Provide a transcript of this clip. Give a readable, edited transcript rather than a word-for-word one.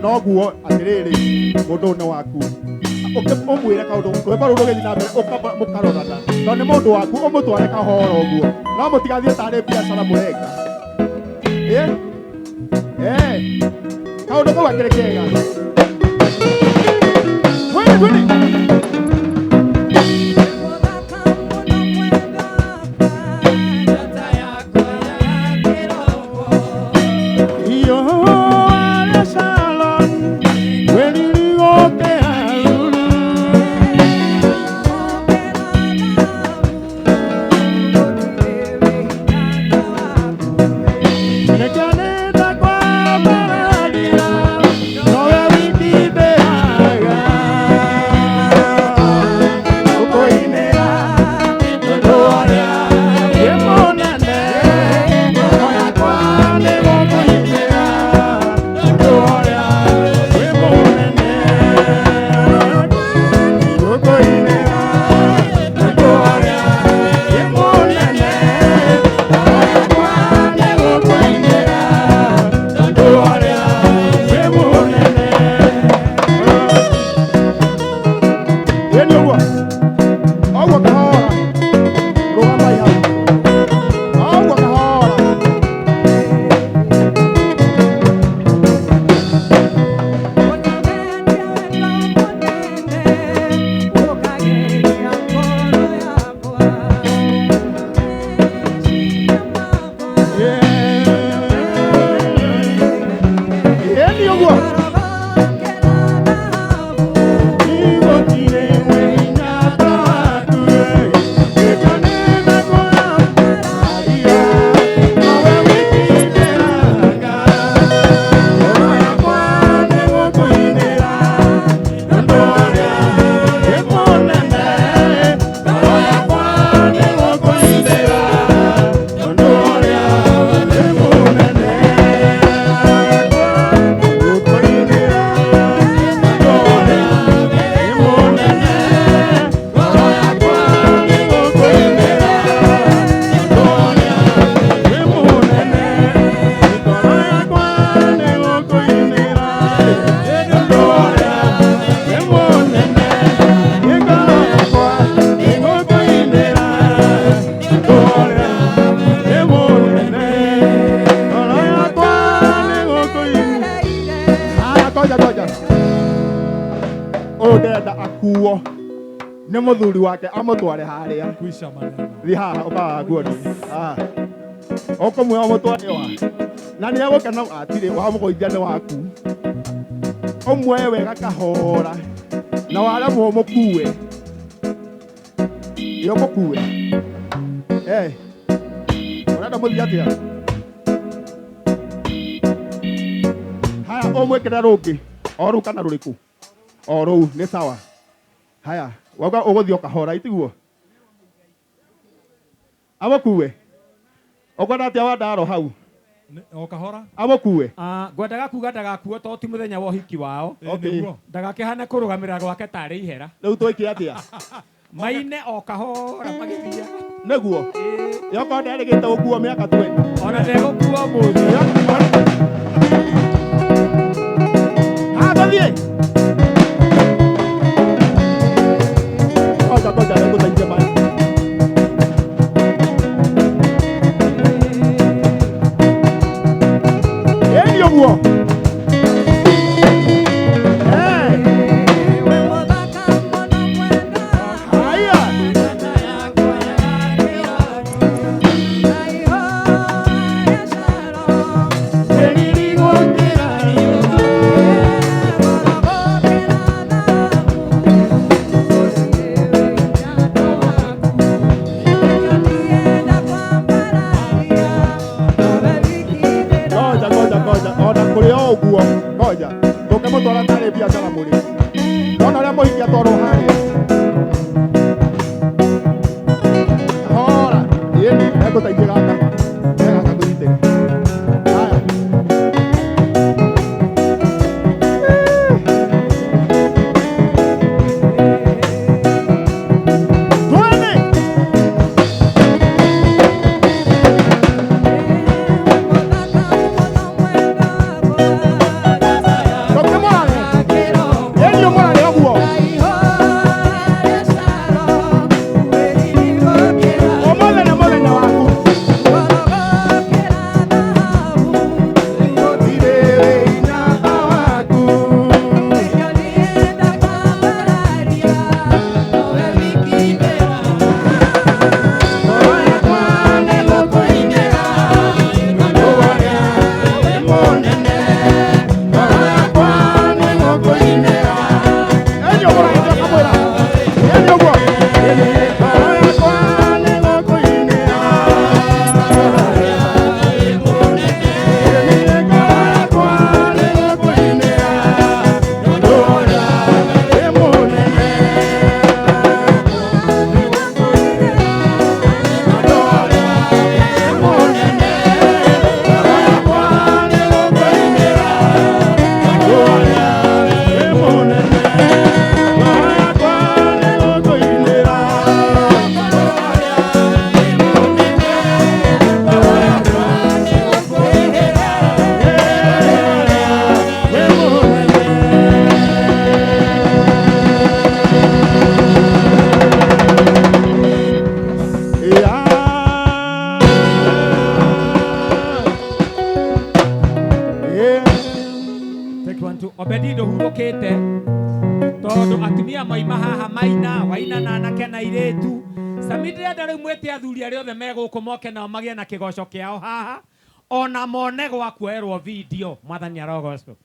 Noguo atiriri mundu ne waku umwire kaundu rwimbo ru rugithi na mbere mukarorana no ni mundu waku umutware kahoro uguo no mutigathie tari biacara murenga kaundu kau akiri kega ni muthuri wake amutware haria kwisha maneno thi haha ukaguoni okomwe amutware wa na ni agukena atire wa mugoithia ni waku omwe wega kahora na wala mukue yo mukue urenda muthia atia haya omwe kena rungi oru kana ruriku oru ni sawa haya waga uguthio kahora itiguo amukue okwenda atia wandaro hau o kahora amukue ngwendaga kuga ndagakuo to ti muthenya wa uhiki wao ndagakihana kurugamira gwake tari ihera riu twiki atia maine o kahora magithia neguo yoko nderigite gukuo miaka 20 ona ndegukua muthi bathie Koja lego tanje mai Elio buo Hey ona kuri oguo ngoja ndoke mutwara tare biacara muri ona ria muhikia toro hari hora yeni ego taithia gaka kunyite haya Obedido hurokete tondu atumia maima haha maina waina na anake na iretu samidre ndari mwete athuri aria othe meguku moke nao magie na kigoco kiao haha ona mone gwa kuerwo video mwathani arogocwo.